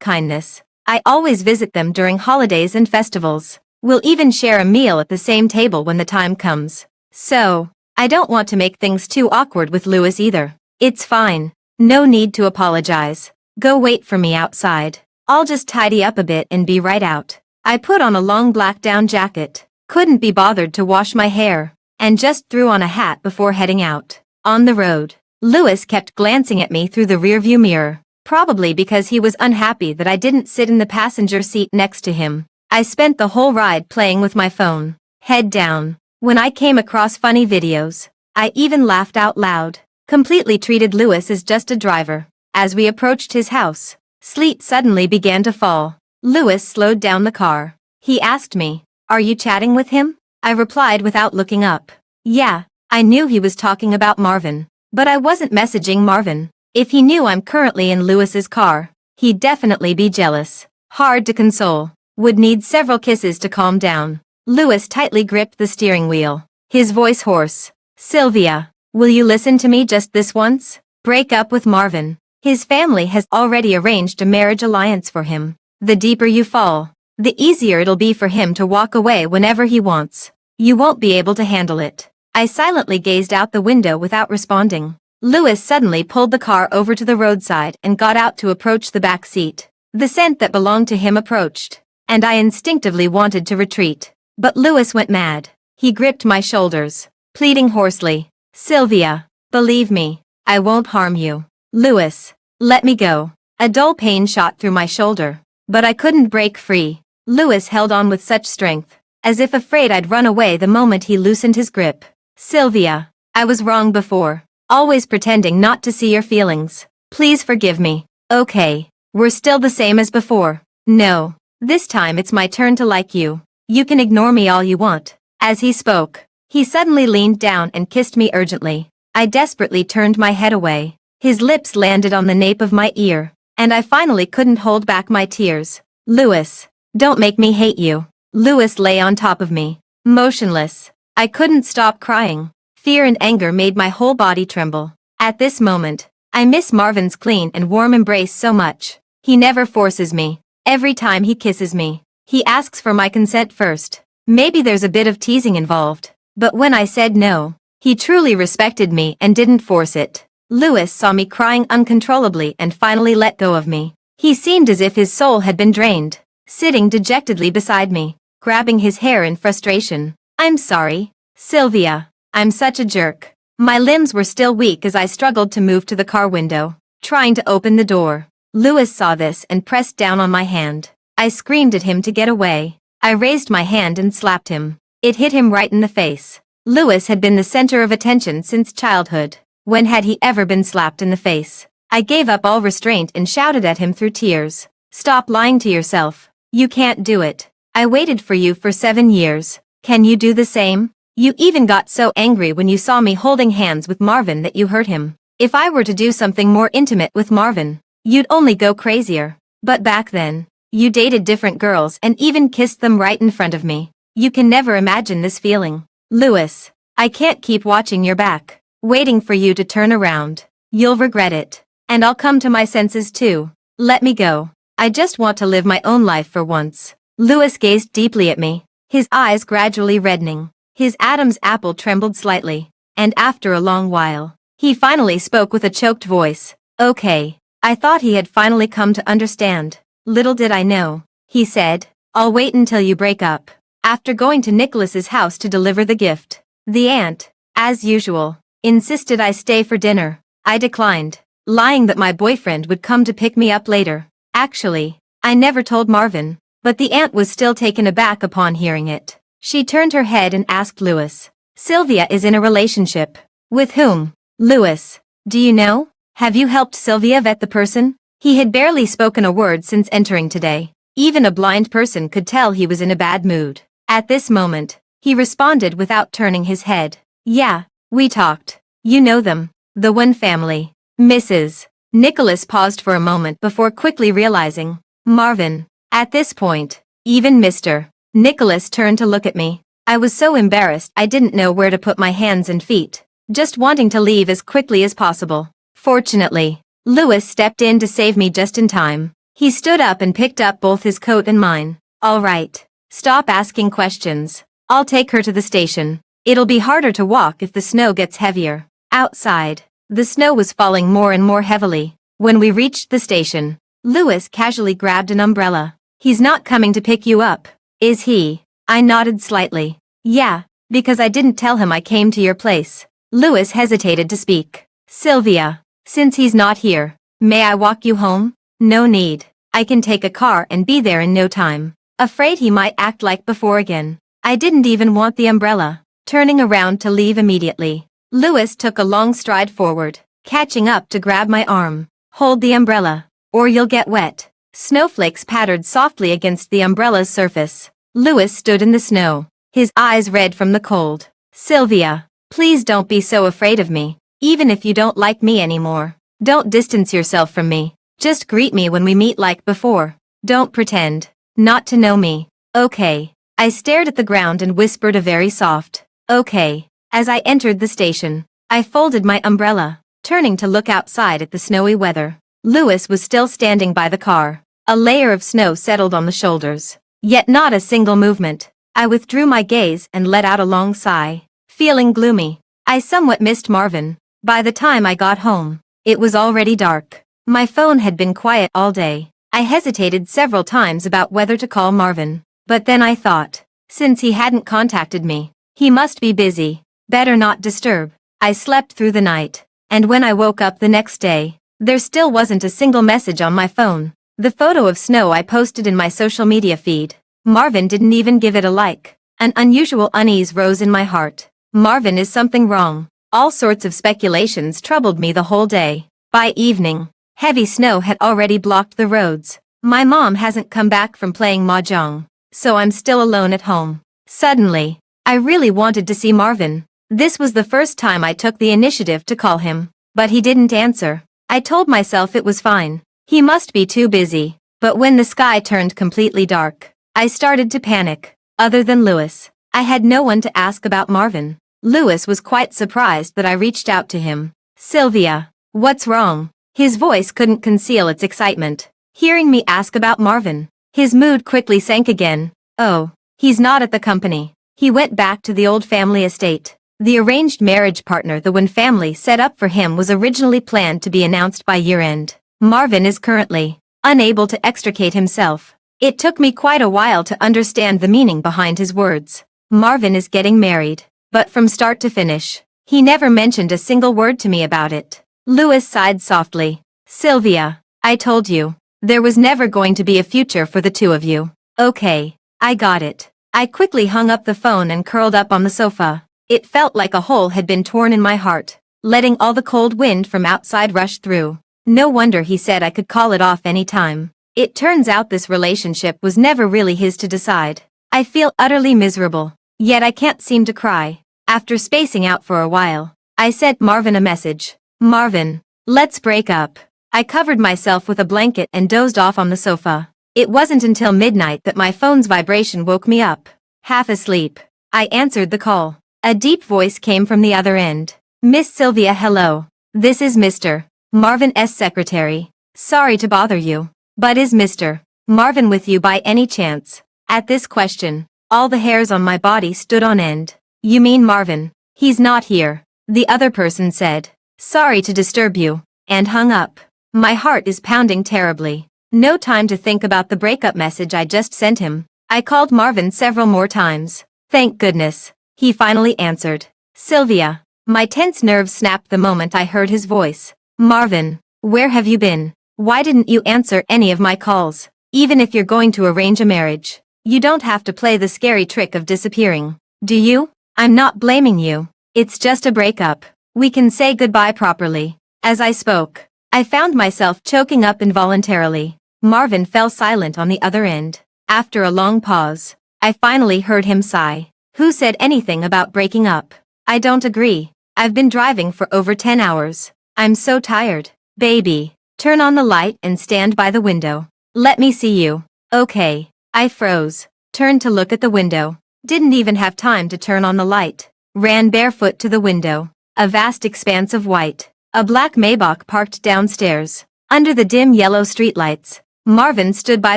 kindness. I always visit them during holidays and festivals. We'll even share a meal at the same table when the time comes. So, I don't want to make things too awkward with Louis either. It's fine. No need to apologize. Go wait for me outside. I'll just tidy up a bit and be right out. I put on a long black down jacket, couldn't be bothered to wash my hair, and just threw on a hat before heading out. On the road, Louis kept glancing at me through the rearview mirror, probably because he was unhappy that I didn't sit in the passenger seat next to him. I spent the whole ride playing with my phone, head down. When I came across funny videos, I even laughed out loud, completely treated Louis as just a driver. As we approached his house, sleet suddenly began to fall. Louis slowed down the car. He asked me, "Are you chatting with him?" I replied without looking up. Yeah, I knew he was talking about Marvin, but I wasn't messaging Marvin. If he knew I'm currently in Louis's car, he'd definitely be jealous. Hard to console. Would need several kisses to calm down. Louis tightly gripped the steering wheel, his voice hoarse. Sylvia, will you listen to me just this once? Break up with Marvin. His family has already arranged a marriage alliance for him. The deeper you fall, the easier it'll be for him to walk away whenever he wants. You won't be able to handle it. I silently gazed out the window without responding. Louis suddenly pulled the car over to the roadside and got out to approach the back seat. The scent that belonged to him approached, and I instinctively wanted to retreat. But Louis went mad. He gripped my shoulders, pleading hoarsely, Sylvia, believe me, I won't harm you. Louis, let me go. A dull pain shot through my shoulder, but I couldn't break free. Louis held on with such strength, as if afraid I'd run away the moment he loosened his grip. Sylvia, I was wrong before, always pretending not to see your feelings. Please forgive me. Okay, we're still the same as before. No, this time it's my turn to like you. You can ignore me all you want. As he spoke, he suddenly leaned down and kissed me urgently. I desperately turned my head away. His lips landed on the nape of my ear, and I finally couldn't hold back my tears. Louis, don't make me hate you. Louis lay on top of me, motionless. I couldn't stop crying. Fear and anger made my whole body tremble. At this moment, I miss Marvin's clean and warm embrace so much. He never forces me. Every time he kisses me, he asks for my consent first. Maybe there's a bit of teasing involved, but when I said no, he truly respected me and didn't force it. Louis saw me crying uncontrollably and finally let go of me. He seemed as if his soul had been drained, sitting dejectedly beside me, grabbing his hair in frustration. I'm sorry, Sylvia. I'm such a jerk. My limbs were still weak as I struggled to move to the car window, trying to open the door. Louis saw this and pressed down on my hand. I screamed at him to get away. I raised my hand and slapped him. It hit him right in the face. Louis had been the center of attention since childhood. When had he ever been slapped in the face? I gave up all restraint and shouted at him through tears. Stop lying to yourself. You can't do it. I waited for you for 7 years. Can you do the same? You even got so angry when you saw me holding hands with Marvin that you hurt him. If I were to do something more intimate with Marvin, you'd only go crazier. But back then, you dated different girls and even kissed them right in front of me. You can never imagine this feeling. Louis, I can't keep watching your back, waiting for you to turn around. You'll regret it. And I'll come to my senses too. Let me go. I just want to live my own life for once. Louis gazed deeply at me, his eyes gradually reddening. His Adam's apple trembled slightly, and after a long while, he finally spoke with a choked voice. Okay. I thought he had finally come to understand. Little did I know, he said. I'll wait until you break up. After going to Nicholas's house to deliver the gift, the aunt, as usual, insisted I stay for dinner. I declined, lying that my boyfriend would come to pick me up later. Actually, I never told Marvin, but the aunt was still taken aback upon hearing it. She turned her head and asked Louis. Sylvia is in a relationship. With whom? Louis. Do you know? Have you helped Sylvia vet the person? He had barely spoken a word since entering today. Even a blind person could tell he was in a bad mood. At this moment, he responded without turning his head. Yeah, we talked. You know them. The one family. Mrs. Nicholas paused for a moment before quickly realizing. Marvin. At this point, even Mr. Nicholas turned to look at me. I was so embarrassed I didn't know where to put my hands and feet, just wanting to leave as quickly as possible. Fortunately, Louis stepped in to save me just in time. He stood up and picked up both his coat and mine. All right. Stop asking questions. I'll take her to the station. It'll be harder to walk if the snow gets heavier. Outside, the snow was falling more and more heavily. When we reached the station, Louis casually grabbed an umbrella. He's not coming to pick you up, is he? I nodded slightly. Yeah, because I didn't tell him I came to your place. Louis hesitated to speak. Sylvia, since he's not here, may I walk you home? No need. I can take a car and be there in no time. Afraid he might act like before again. I didn't even want the umbrella. Turning around to leave immediately, Louis took a long stride forward, catching up to grab my arm. Hold the umbrella, or you'll get wet. Snowflakes pattered softly against the umbrella's surface. Louis stood in the snow, his eyes red from the cold. Sylvia, please don't be so afraid of me. Even if you don't like me anymore, don't distance yourself from me. Just greet me when we meet like before. Don't pretend not to know me. Okay. I stared at the ground and whispered a very soft, okay. As I entered the station, I folded my umbrella, turning to look outside at the snowy weather. Louis was still standing by the car. A layer of snow settled on the shoulders, yet not a single movement. I withdrew my gaze and let out a long sigh. Feeling gloomy, I somewhat missed Marvin. By the time I got home, it was already dark. My phone had been quiet all day. I hesitated several times about whether to call Marvin, but then I thought, since he hadn't contacted me, he must be busy. Better not disturb. I slept through the night, and when I woke up the next day, there still wasn't a single message on my phone. The photo of snow I posted in my social media feed. Marvin didn't even give it a like. An unusual unease rose in my heart. Marvin, is something wrong? All sorts of speculations troubled me the whole day. By evening, heavy snow had already blocked the roads. My mom hasn't come back from playing mahjong, so I'm still alone at home. Suddenly, I really wanted to see Marvin. This was the first time I took the initiative to call him, but he didn't answer. I told myself it was fine. He must be too busy. But when the sky turned completely dark, I started to panic. Other than Louis, I had no one to ask about Marvin. Louis was quite surprised that I reached out to him. Sylvia, what's wrong? His voice couldn't conceal its excitement. Hearing me ask about Marvin, his mood quickly sank again. Oh, he's not at the company. He went back to the old family estate. The arranged marriage partner the one family set up for him was originally planned to be announced by year-end. Marvin is currently unable to extricate himself. It took me quite a while to understand the meaning behind his words. Marvin is getting married, but from start to finish, he never mentioned a single word to me about it. Louis sighed softly. Sylvia, I told you, there was never going to be a future for the two of you. Okay, I got it. I quickly hung up the phone and curled up on the sofa. It felt like a hole had been torn in my heart, letting all the cold wind from outside rush through. No wonder he said I could call it off any time. It turns out this relationship was never really his to decide. I feel utterly miserable, yet I can't seem to cry. After spacing out for a while, I sent Marvin a message. Marvin, let's break up. I covered myself with a blanket and dozed off on the sofa. It wasn't until midnight that my phone's vibration woke me up. Half asleep, I answered the call. A deep voice came from the other end. Miss Sylvia, hello. This is Mr. Marvin's secretary. Sorry to bother you, but is Mr. Marvin with you by any chance? At this question, all the hairs on my body stood on end. You mean Marvin? He's not here, the other person said. Sorry to disturb you, and hung up. My heart is pounding terribly. No time to think about the breakup message I just sent him. I called Marvin several more times. Thank goodness. He finally answered. Sylvia. My tense nerves snapped the moment I heard his voice. Marvin, where have you been? Why didn't you answer any of my calls? Even if you're going to arrange a marriage, you don't have to play the scary trick of disappearing. Do you? I'm not blaming you. It's just a breakup. We can say goodbye properly. As I spoke, I found myself choking up involuntarily. Marvin fell silent on the other end. After a long pause, I finally heard him sigh. Who said anything about breaking up? I don't agree. I've been driving for over 10 hours. I'm so tired. Baby, turn on the light and stand by the window. Let me see you. Okay. I froze. Turned to look at the window. Didn't even have time to turn on the light. Ran barefoot to the window. A vast expanse of white. A black Maybach parked downstairs. Under the dim yellow streetlights. Marvin stood by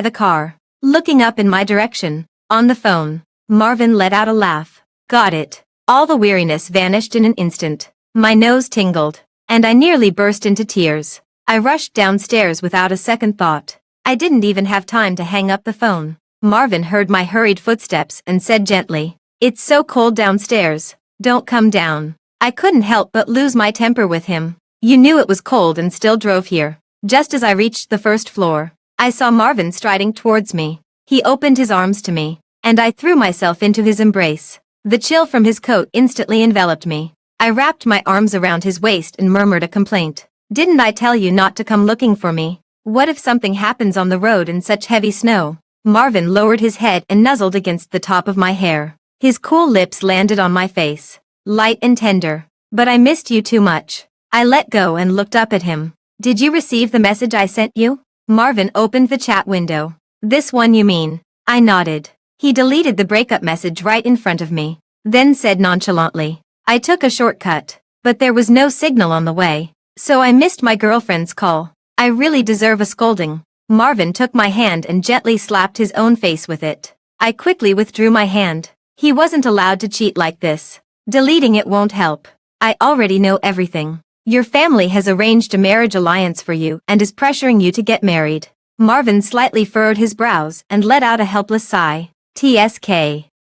the car, looking up in my direction. On the phone, Marvin let out a laugh. Got it. All the weariness vanished in an instant. My nose tingled, and I nearly burst into tears. I rushed downstairs without a second thought. I didn't even have time to hang up the phone. Marvin heard my hurried footsteps and said gently, "It's so cold downstairs. Don't come down." I couldn't help but lose my temper with him. You knew it was cold and still drove here. Just as I reached the first floor, I saw Marvin striding towards me. He opened his arms to me, and I threw myself into his embrace. The chill from his coat instantly enveloped me. I wrapped my arms around his waist and murmured a complaint. Didn't I tell you not to come looking for me? What if something happens on the road in such heavy snow? Marvin lowered his head and nuzzled against the top of my hair. His cool lips landed on my face, light and tender. But I missed you too much. I let go and looked up at him. Did you receive the message I sent you? Marvin opened the chat window. This one you mean? I nodded. He deleted the breakup message right in front of me, then said nonchalantly, I took a shortcut, but there was no signal on the way, so I missed my girlfriend's call. I really deserve a scolding. Marvin took my hand and gently slapped his own face with it. I quickly withdrew my hand. He wasn't allowed to cheat like this. Deleting it won't help. I already know everything. Your family has arranged a marriage alliance for you and is pressuring you to get married. Marvin slightly furrowed his brows and let out a helpless sigh. TSK.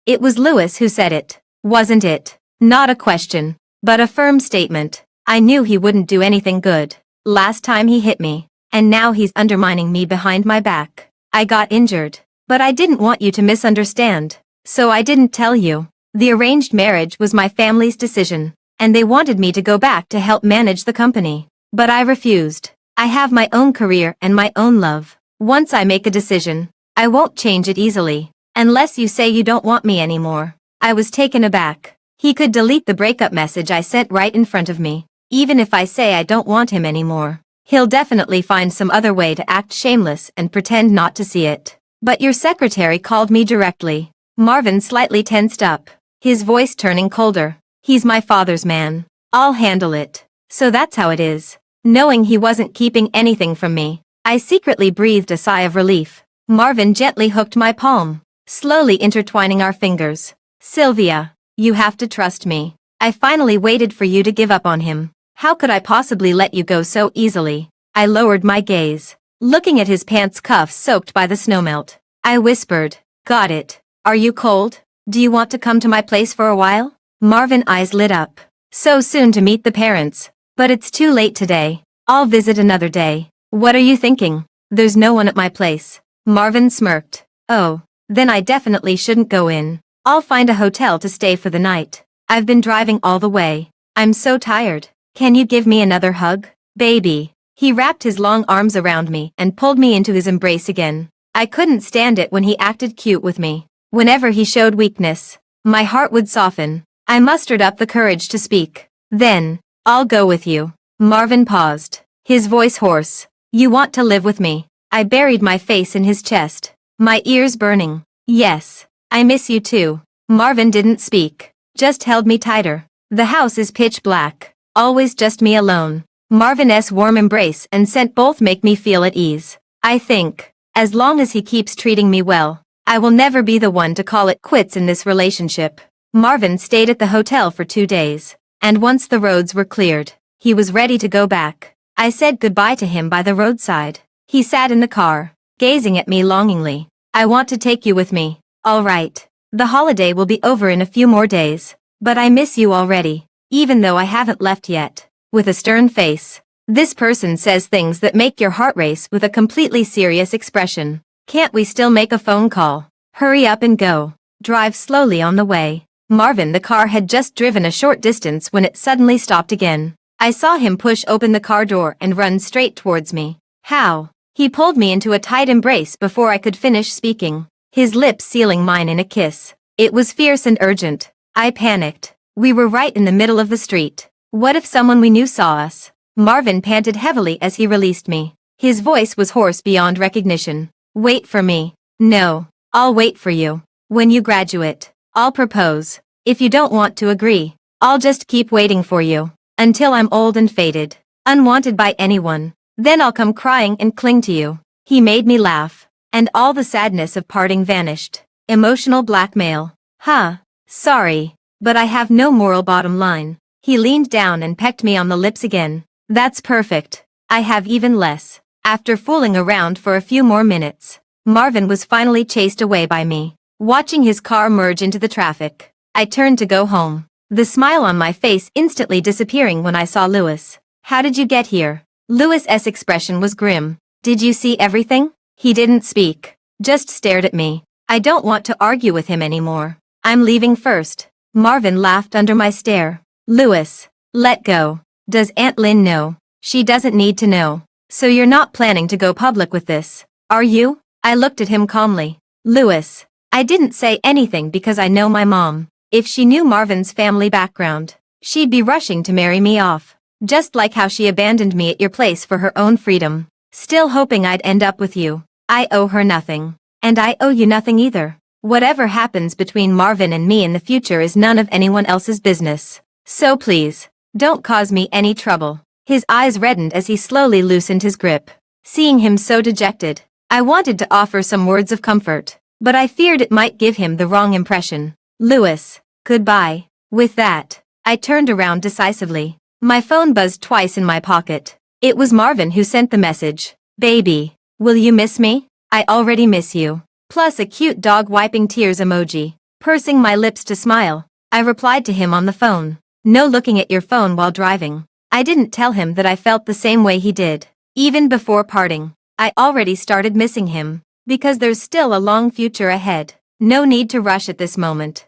It was Louis who said it, wasn't it? Not a question, but a firm statement. I knew he wouldn't do anything good. Last time he hit me, and now he's undermining me behind my back. I got injured, but I didn't want you to misunderstand, so I didn't tell you. The arranged marriage was my family's decision, and they wanted me to go back to help manage the company. But I refused. I have my own career and my own love. Once I make a decision, I won't change it easily, unless you say you don't want me anymore. I was taken aback. He could delete the breakup message I sent right in front of me. Even if I say I don't want him anymore, he'll definitely find some other way to act shameless and pretend not to see it. But your secretary called me directly. Marvin slightly tensed up, his voice turning colder. He's my father's man. I'll handle it. So that's how it is. Knowing he wasn't keeping anything from me, I secretly breathed a sigh of relief. Marvin gently hooked my palm, slowly intertwining our fingers. Sylvia, you have to trust me. I finally waited for you to give up on him. How could I possibly let you go so easily? I lowered my gaze, looking at his pants cuffs soaked by the snowmelt. I whispered, got it. Are you cold? Do you want to come to my place for a while? Marvin's eyes lit up. So soon to meet the parents. But it's too late today. I'll visit another day. What are you thinking? There's no one at my place. Marvin smirked. Oh, then I definitely shouldn't go in. I'll find a hotel to stay for the night. I've been driving all the way. I'm so tired. Can you give me another hug? Baby. He wrapped his long arms around me and pulled me into his embrace again. I couldn't stand it when he acted cute with me. Whenever he showed weakness, my heart would soften. I mustered up the courage to speak. Then, I'll go with you. Marvin paused, his voice hoarse. You want to live with me? I buried my face in his chest, my ears burning. Yes, I miss you too. Marvin didn't speak, just held me tighter. The house is pitch black, always just me alone. Marvin's warm embrace and scent both make me feel at ease. I think, as long as he keeps treating me well, I will never be the one to call it quits in this relationship. Marvin stayed at the hotel for 2 days. And once the roads were cleared, he was ready to go back. I said goodbye to him by the roadside. He sat in the car, gazing at me longingly. I want to take you with me. All right. The holiday will be over in a few more days. But I miss you already, even though I haven't left yet. With a stern face. This person says things that make your heart race with a completely serious expression. Can't we still make a phone call? Hurry up and go. Drive slowly on the way. Marvin, the car had just driven a short distance when it suddenly stopped again. I saw him push open the car door and run straight towards me. How? He pulled me into a tight embrace before I could finish speaking, his lips sealing mine in a kiss. It was fierce and urgent. I panicked. We were right in the middle of the street. What if someone we knew saw us? Marvin panted heavily as he released me. His voice was hoarse beyond recognition. Wait for me. No, I'll wait for you. When you graduate, I'll propose. If you don't want to agree, I'll just keep waiting for you. Until I'm old and faded, unwanted by anyone. Then I'll come crying and cling to you. He made me laugh, and all the sadness of parting vanished. Emotional blackmail. Huh. Sorry, but I have no moral bottom line. He leaned down and pecked me on the lips again. That's perfect. I have even less. After fooling around for a few more minutes, Marvin was finally chased away by me. Watching his car merge into the traffic, I turned to go home, the smile on my face instantly disappearing when I saw Louis. How did you get here? Louis's expression was grim. Did you see everything? He didn't speak, just stared at me. I don't want to argue with him anymore. I'm leaving first. Marvin laughed under my stare. Louis, let go. Does Aunt Lynn know? She doesn't need to know. So you're not planning to go public with this, are you? I looked at him calmly. Louis, I didn't say anything because I know my mom. If she knew Marvin's family background, she'd be rushing to marry me off. Just like how she abandoned me at your place for her own freedom. Still hoping I'd end up with you. I owe her nothing. And I owe you nothing either. Whatever happens between Marvin and me in the future is none of anyone else's business. So please, don't cause me any trouble. His eyes reddened as he slowly loosened his grip. Seeing him so dejected, I wanted to offer some words of comfort, but I feared it might give him the wrong impression. Louis, goodbye. With that, I turned around decisively. My phone buzzed twice in my pocket. It was Marvin who sent the message. Baby, will you miss me? I already miss you. Plus a cute dog wiping tears emoji. Pursing my lips to smile, I replied to him on the phone. No looking at your phone while driving. I didn't tell him that I felt the same way he did. Even before parting, I already started missing him. Because there's still a long future ahead. No need to rush at this moment.